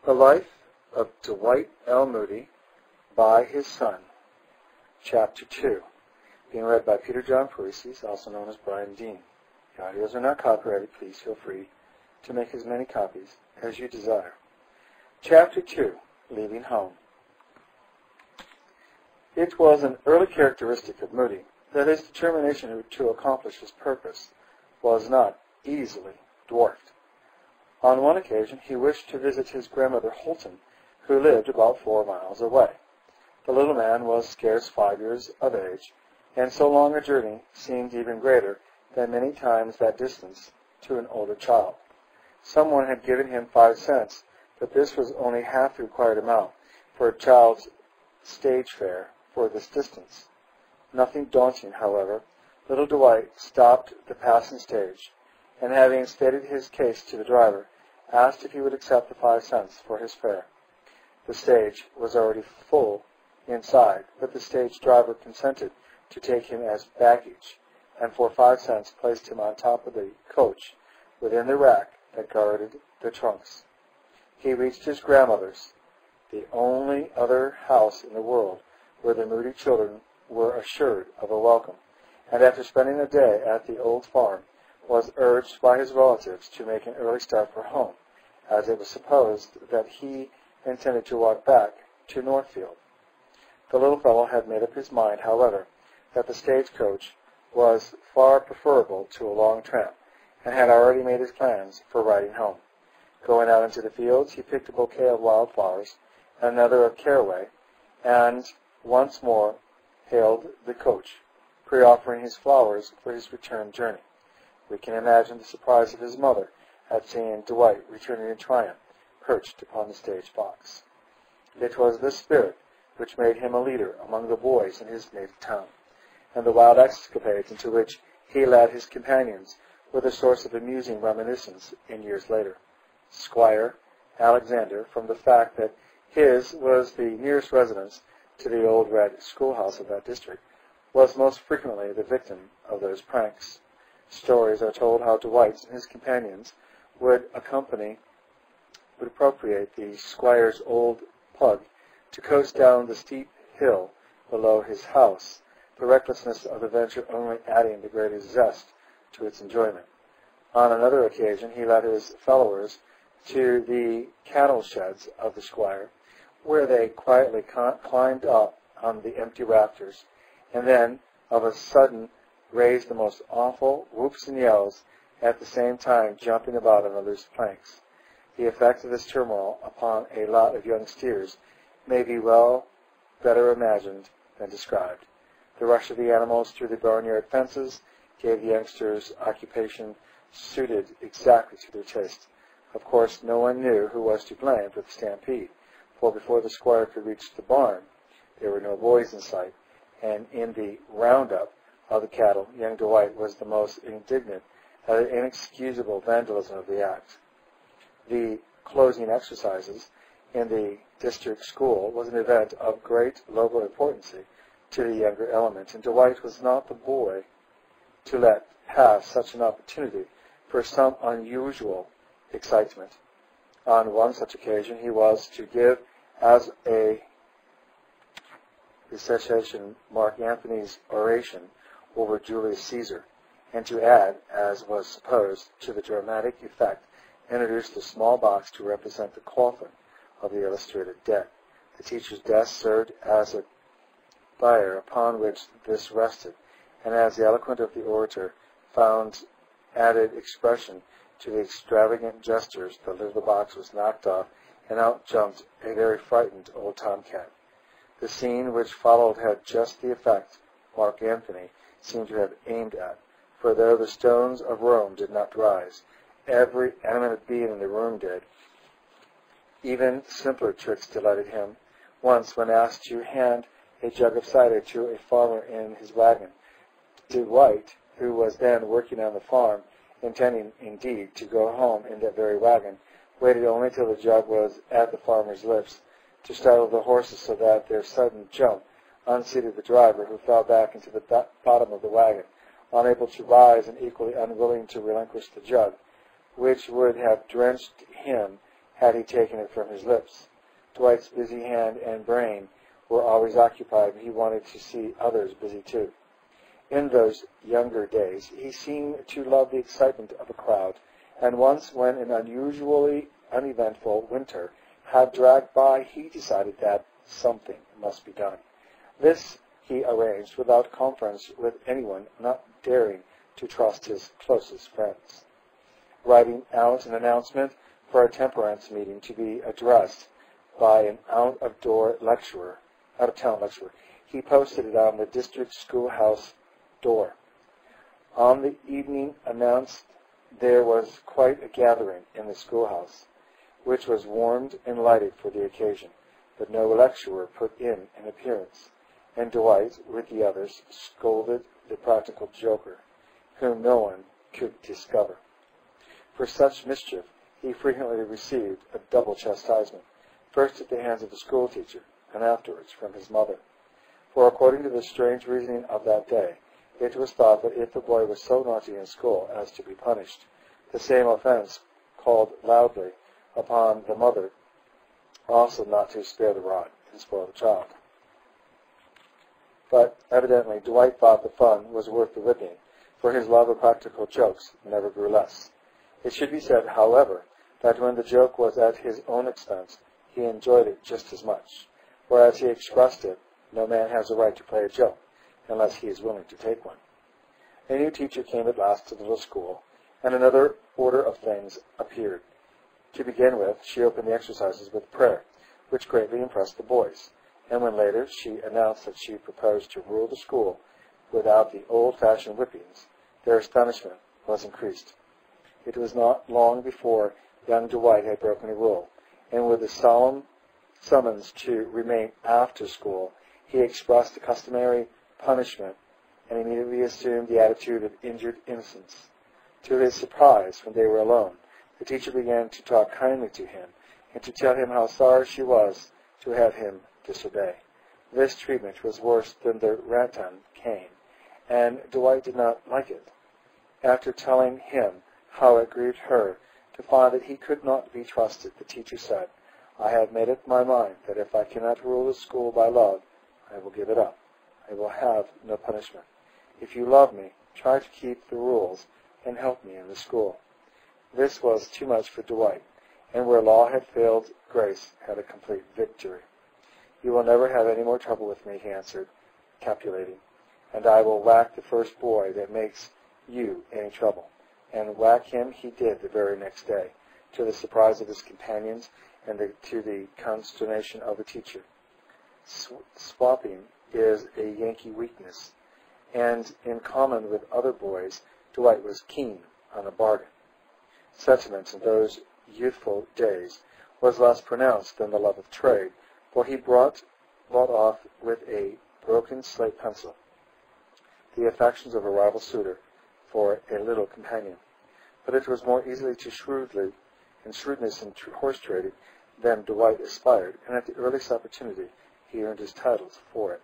The Life of Dwight L. Moody by his son, Chapter 2, being read by Peter John Paresis, also known as Brian Dean. The audios are not copyrighted. Please feel free to make as many copies as you desire. Chapter 2, Leaving Home. It was an early characteristic of Moody that his determination to accomplish his purpose was not easily dwarfed. On one occasion, he wished to visit his grandmother Holton, who lived about 4 miles away. The little man was scarce 5 years of age, and so long a journey seemed even greater than many times that distance to an older child. Someone had given him 5 cents, but this was only half the required amount for a child's stage fare for this distance. Nothing daunting, however, little Dwight stopped the passing stage, and having stated his case to the driver, asked if he would accept the 5 cents for his fare. The stage was already full inside, but the stage driver consented to take him as baggage, and for 5 cents placed him on top of the coach within the rack that guarded the trunks. He reached his grandmother's, the only other house in the world where the Moody children were assured of a welcome, and after spending a day at the old farm, was urged by his relatives to make an early start for home, as it was supposed that he intended to walk back to Northfield. The little fellow had made up his mind, however, that the stagecoach was far preferable to a long tramp, and had already made his plans for riding home. Going out into the fields, he picked a bouquet of wildflowers, another of caraway, and once more hailed the coach, pre-offering his flowers for his return journey. We can imagine the surprise of his mother at seeing Dwight returning in triumph, perched upon the stage box. It was this spirit which made him a leader among the boys in his native town, and the wild escapades into which he led his companions were the source of amusing reminiscence in years later. Squire Alexander, from the fact that his was the nearest residence to the old red schoolhouse of that district, was most frequently the victim of those pranks. Stories are told how Dwight and his companions would appropriate the squire's old pug to coast down the steep hill below his house, the recklessness of the venture only adding the greatest zest to its enjoyment. On another occasion, he led his followers to the cattle sheds of the squire, where they quietly climbed up on the empty rafters, and then, of a sudden, raised the most awful whoops and yells, at the same time jumping about on the loose planks. The effect of this turmoil upon a lot of young steers may be well better imagined than described. The rush of the animals through the barnyard fences gave the youngsters occupation suited exactly to their taste. Of course, no one knew who was to blame for the stampede, for before the squire could reach the barn, there were no boys in sight, and in the roundup of the cattle, young Dwight was the most indignant at the inexcusable vandalism of the act. The closing exercises in the district school was an event of great local importance to the younger element, and Dwight was not the boy to let pass such an opportunity for some unusual excitement. On one such occasion, he was to give as a recession Mark Antony's oration over Julius Caesar, and to add, as was supposed, to the dramatic effect, introduce the small box to represent the coffin of the illustrated dead. The teacher's desk served as a bier upon which this rested, and as the eloquence of the orator found added expression to the extravagant gestures, the little box was knocked off, and out jumped a very frightened old tomcat. The scene which followed had just the effect Mark Antony seemed to have aimed at, for though the stones of Rome did not rise, every animate being in the room did. Even simpler tricks delighted him. Once, when asked to hand a jug of cider to a farmer in his wagon, Dwight, who was then working on the farm, intending, indeed, to go home in that very wagon, waited only till the jug was at the farmer's lips to startle the horses so that their sudden jump unseated the driver, who fell back into the bottom of the wagon, unable to rise and equally unwilling to relinquish the jug, which would have drenched him had he taken it from his lips. Dwight's busy hand and brain were always occupied, and he wanted to see others busy too. In those younger days, he seemed to love the excitement of a crowd, and once, when an unusually uneventful winter had dragged by, he decided that something must be done. This he arranged without conference with anyone, not daring to trust his closest friends. Writing out an announcement for a temperance meeting to be addressed by an out-of-town lecturer, he posted it on the district schoolhouse door. On the evening announced, there was quite a gathering in the schoolhouse, which was warmed and lighted for the occasion, but no lecturer put in an appearance, and Dwight, with the others, scolded the practical joker, whom no one could discover. For such mischief, he frequently received a double chastisement, first at the hands of the schoolteacher, and afterwards from his mother. For according to the strange reasoning of that day, it was thought that if the boy was so naughty in school as to be punished, the same offense called loudly upon the mother also not to spare the rod and spoil the child. But evidently Dwight thought the fun was worth the whipping, for his love of practical jokes never grew less. It should be said, however, that when the joke was at his own expense, he enjoyed it just as much, for as he expressed it, no man has a right to play a joke unless he is willing to take one. A new teacher came at last to the little school, and another order of things appeared. To begin with, she opened the exercises with prayer, which greatly impressed the boys, and when later she announced that she proposed to rule the school without the old-fashioned whippings, their astonishment was increased. It was not long before young Dwight had broken a rule, and with a solemn summons to remain after school, he expressed the customary punishment and immediately assumed the attitude of injured innocence. To his surprise, when they were alone, the teacher began to talk kindly to him and to tell him how sorry she was to have him disobey. This treatment was worse than the rattan cane, and Dwight did not like it. After telling him how it grieved her to find that he could not be trusted, the teacher said, "I have made up my mind that if I cannot rule the school by love, I will give it up. I will have no punishment. If you love me, try to keep the rules and help me in the school." This was too much for Dwight, and where law had failed, grace had a complete victory. "You will never have any more trouble with me," he answered, capitulating, "and I will whack the first boy that makes you any trouble." And whack him he did the very next day, to the surprise of his companions and to the consternation of the teacher. Swapping is a Yankee weakness, and in common with other boys, Dwight was keen on a bargain. Sentiment in those youthful days was less pronounced than the love of trade, for he bought off with a broken slate pencil the affections of a rival suitor for a little companion. But it was more easily to shrewdness in horse trading than Dwight aspired, and at the earliest opportunity he earned his titles for it.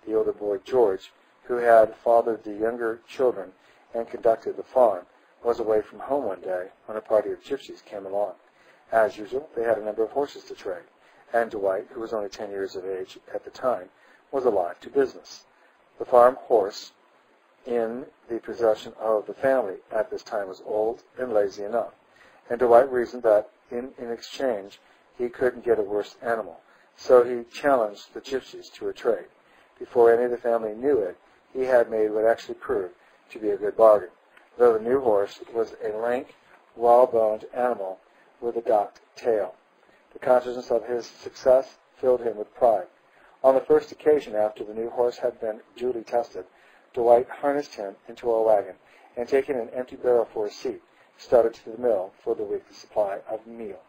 The older boy, George, who had fathered the younger children and conducted the farm, was away from home one day when a party of gypsies came along. As usual, they had a number of horses to trade, and Dwight, who was only 10 years of age at the time, was alive to business. The farm horse in the possession of the family at this time was old and lazy enough, and Dwight reasoned that in exchange he couldn't get a worse animal, so he challenged the gypsies to a trade. Before any of the family knew it, he had made what actually proved to be a good bargain, though the new horse was a lank, raw-boned animal with a docked tail. The consciousness of his success filled him with pride. On the first occasion after the new horse had been duly tested, Dwight harnessed him into a wagon, and taking an empty barrel for a seat, started to the mill for the weekly supply of meal.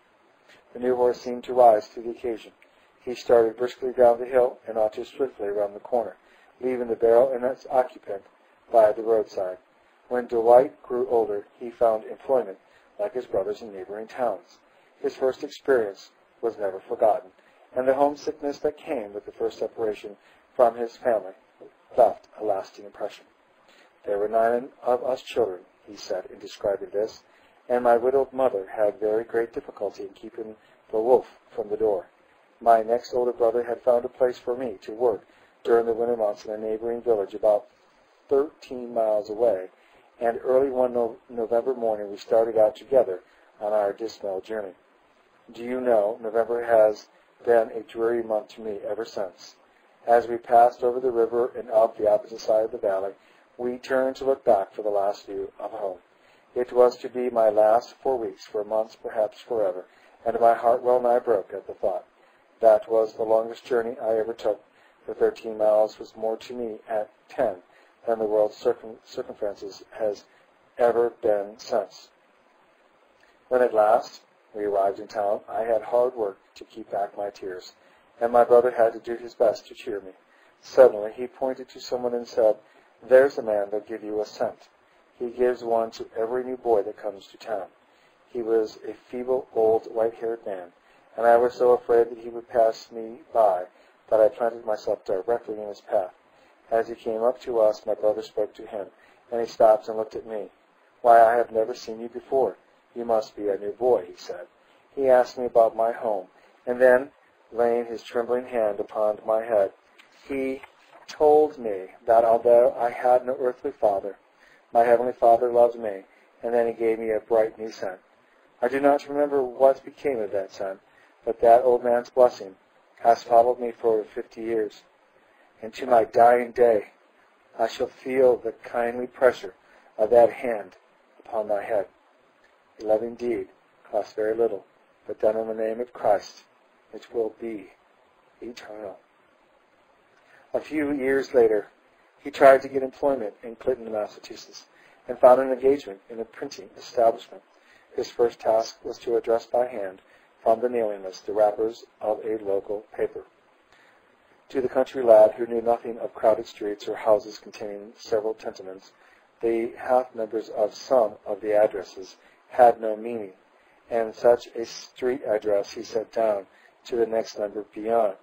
The new horse seemed to rise to the occasion. He started briskly down the hill and not too swiftly around the corner, leaving the barrel and its occupant by the roadside. When Dwight grew older, he found employment like his brothers in neighboring towns. His first experience was never forgotten, and the homesickness that came with the first separation from his family left a lasting impression. "There were 9 of us children," he said in describing this, and my widowed mother had very great difficulty in keeping the wolf from the door. My next older brother had found a place for me to work during the winter months in a neighboring village about 13 miles away, and early one November morning we started out together on our dismal journey. Do you know, November has been a dreary month to me ever since. As we passed over the river and up the opposite side of the valley, we turned to look back for the last view of home. It was to be my last 4 weeks, for months, perhaps forever, and my heart well nigh broke at the thought. That was the longest journey I ever took. The 13 miles was more to me at 10 than the world's circumferences has ever been since. When at last we arrived in town, I had hard work to keep back my tears, and my brother had to do his best to cheer me. Suddenly he pointed to someone and said, "There's a man that'll give you a cent. He gives one to every new boy that comes to town." He was a feeble, old, white-haired man, and I was so afraid that he would pass me by that I planted myself directly in his path. As he came up to us, my brother spoke to him, and he stopped and looked at me. "Why, I have never seen you before. You must be a new boy," he said. He asked me about my home, and then, laying his trembling hand upon my head, he told me that although I had no earthly father, my heavenly Father loved me, and then he gave me a bright new cent. I do not remember what became of that cent, but that old man's blessing has followed me for over 50 years, and to my dying day I shall feel the kindly pressure of that hand upon my head. A loving deed costs very little, but done in the name of Christ, it will be eternal. A few years later, he tried to get employment in Clinton, Massachusetts, and found an engagement in a printing establishment. His first task was to address by hand from the mailing list the wrappers of a local paper. To the country lad who knew nothing of crowded streets or houses containing several tenements, the half-numbers of some of the addresses had no meaning, and such a street address he set down to the next number beyond.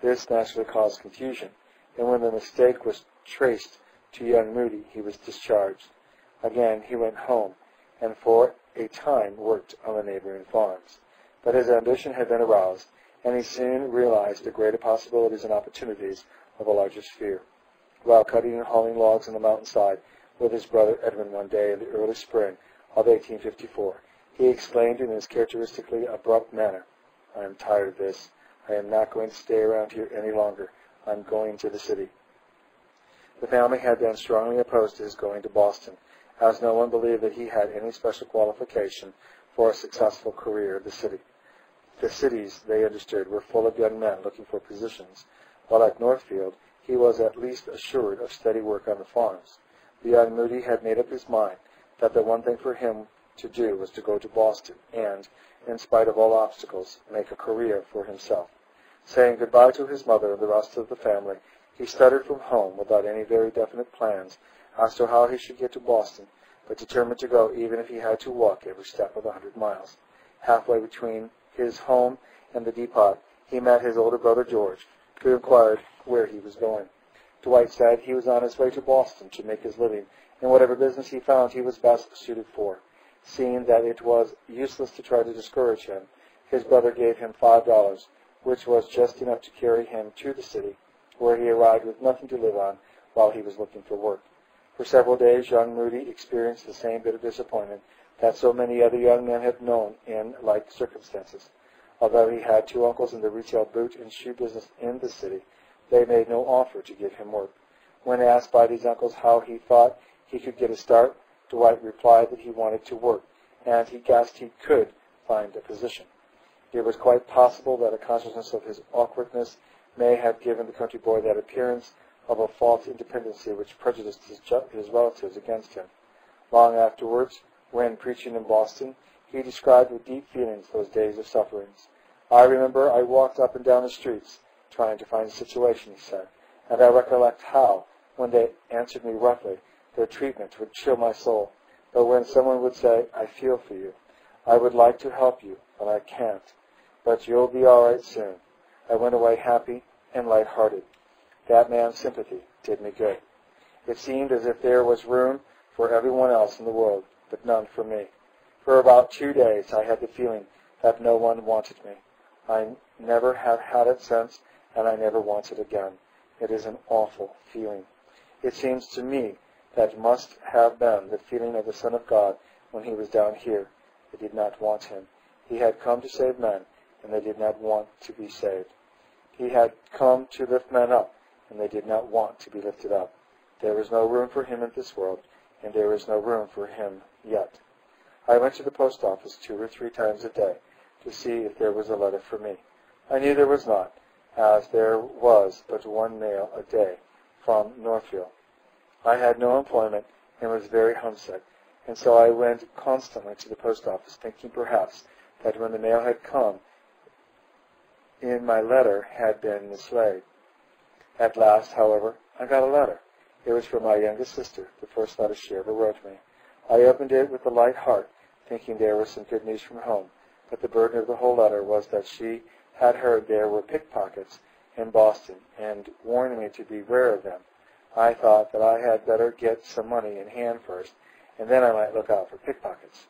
This naturally caused confusion, and when the mistake was traced to young Moody, he was discharged. Again he went home, and for a time worked on the neighboring farms. But his ambition had been aroused, and he soon realized the greater possibilities and opportunities of a larger sphere. While cutting and hauling logs on the mountainside with his brother Edmund one day in the early spring of 1854, he exclaimed in his characteristically abrupt manner, "I am tired of this. I am not going to stay around here any longer. I am going to the city." The family had been strongly opposed to his going to Boston, as no one believed that he had any special qualification for a successful career in the city. The cities, they understood, were full of young men looking for positions, while at Northfield he was at least assured of steady work on the farms. The young Moody had made up his mind that the one thing for him to do was to go to Boston and, in spite of all obstacles, make a career for himself. Saying goodbye to his mother and the rest of the family, he started from home without any very definite plans as to how he should get to Boston, but determined to go even if he had to walk every step of the 100 miles. Halfway between his home and the depot, he met his older brother George, who inquired where he was going. Dwight said he was on his way to Boston to make his living, and whatever business he found he was best suited for. Seeing that it was useless to try to discourage him, his brother gave him $5, which was just enough to carry him to the city, where he arrived with nothing to live on while he was looking for work. For several days young Moody experienced the same bitter disappointment that so many other young men had known in like circumstances. Although he had two uncles in the retail boot and shoe business in the city, they made no offer to give him work. When asked by these uncles how he thought he could get a start, Dwight replied that he wanted to work, and he guessed he could find a position. It was quite possible that a consciousness of his awkwardness may have given the country boy that appearance of a false independency which prejudiced his relatives against him. Long afterwards, when preaching in Boston, he described with deep feelings those days of sufferings. "I remember I walked up and down the streets trying to find a situation," he said, "and I recollect how, when they answered me roughly, their treatment would chill my soul. But when someone would say, 'I feel for you. I would like to help you, but I can't. But you'll be all right soon,' I went away happy and light-hearted. That man's sympathy did me good. It seemed as if there was room for everyone else in the world, but none for me. For about 2 days I had the feeling that no one wanted me. I never have had it since, and I never want it again. It is an awful feeling. It seems to me that must have been the feeling of the Son of God when he was down here. They did not want him. He had come to save men, and they did not want to be saved. He had come to lift men up, and they did not want to be lifted up. There was no room for him in this world, and there is no room for him yet. I went to the post office 2 or 3 times a day to see if there was a letter for me. I knew there was not, as there was but one mail a day from Northfield. I had no employment and was very homesick, and so I went constantly to the post office, thinking perhaps that when the mail had come in my letter had been mislaid. At last, however, I got a letter. It was from my youngest sister, the first letter she ever wrote me. I opened it with a light heart, thinking there was some good news from home, but the burden of the whole letter was that she had heard there were pickpockets in Boston, and warned me to beware of them. I thought that I had better get some money in hand first, and then I might look out for pickpockets.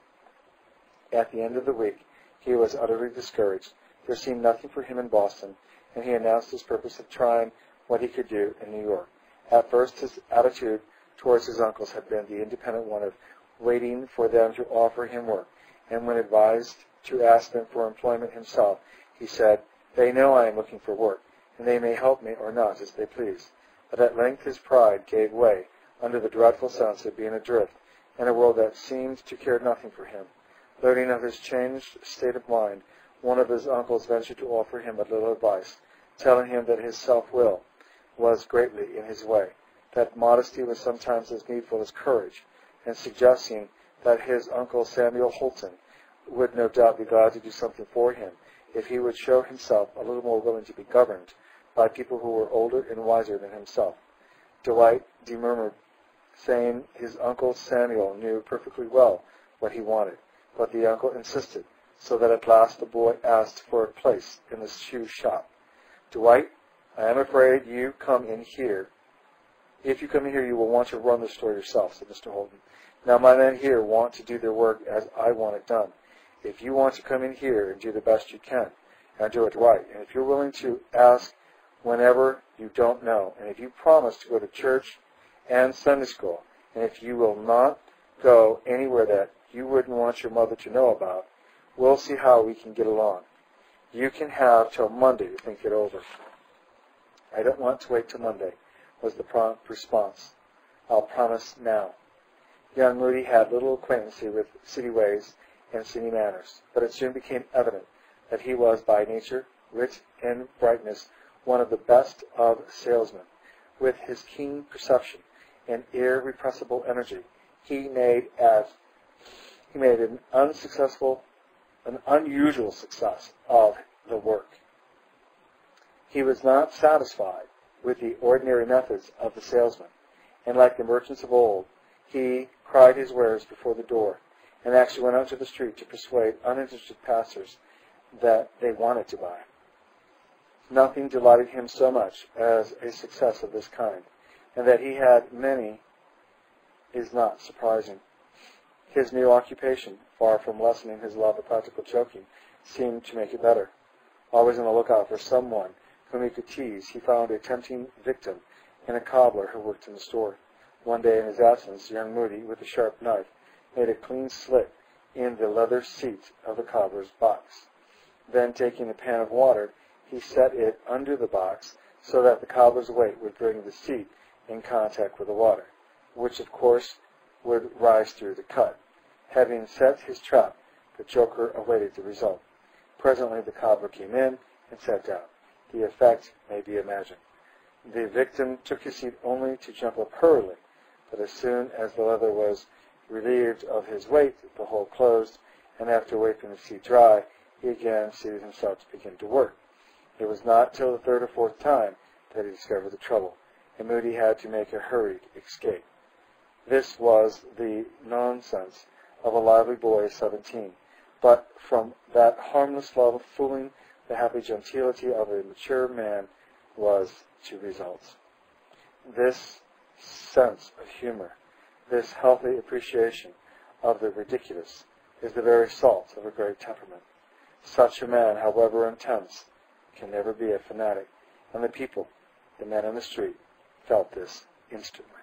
At the end of the week, he was utterly discouraged. There seemed nothing for him in Boston, and he announced his purpose of trying what he could do in New York. At first, his attitude towards his uncles had been the independent one of waiting for them to offer him work, and when advised to ask them for employment himself, he said, "They know I am looking for work, and they may help me or not as they please." But at length his pride gave way under the dreadful sense of being adrift in a world that seemed to care nothing for him. Learning of his changed state of mind, one of his uncles ventured to offer him a little advice, telling him that his self-will was greatly in his way, that modesty was sometimes as needful as courage, and suggesting that his uncle Samuel Holton would no doubt be glad to do something for him if he would show himself a little more willing to be governed by people who were older and wiser than himself. Dwight demurred, saying his uncle Samuel knew perfectly well what he wanted, but the uncle insisted, so that at last the boy asked for a place in the shoe shop. "Dwight, I am afraid you come in here. If you come in here, you will want to run the store yourself," said Mr. Holton. "Now, my men here want to do their work as I want it done. If you want to come in here and do the best you can, and do it right, and if you're willing to ask whenever you don't know, and if you promise to go to church and Sunday school, and if you will not go anywhere that you wouldn't want your mother to know about, we'll see how we can get along. You can have till Monday to think it over." "I don't want to wait till Monday," was the prompt response. "I'll promise now." Young Moody had little acquaintance with city ways and city manners, but it soon became evident that he was by nature, wit, and brightness one of the best of salesmen. With his keen perception and irrepressible energy, he made an unusual success of the work. He was not satisfied with the ordinary methods of the salesman, and like the merchants of old, he cried his wares before the door, and actually went out to the street to persuade uninterested passers that they wanted to buy. Nothing delighted him so much as a success of this kind, and that he had many is not surprising. His new occupation, far from lessening his love of practical joking, seemed to make it better. Always on the lookout for someone whom he could tease, he found a tempting victim in a cobbler who worked in the store. One day in his absence, young Moody, with a sharp knife, made a clean slit in the leather seat of the cobbler's box. Then, taking a pan of water, he set it under the box so that the cobbler's weight would bring the seat in contact with the water, which of course would rise through the cut. Having set his trap, the joker awaited the result. Presently the cobbler came in and sat down. The effect may be imagined. The victim took his seat only to jump up hurriedly, but as soon as the leather was relieved of his weight, the hole closed, and after wiping the seat dry, he again seated himself to begin to work. It was not till the third or fourth time that he discovered the trouble, and Moody had to make a hurried escape. This was the nonsense of a lively boy of 17, but from that harmless love of fooling, the happy gentility of a mature man was to results. This sense of humor, this healthy appreciation of the ridiculous, is the very salt of a great temperament. Such a man, however intense, can never be a fanatic, and the people, the men in the street, felt this instantly.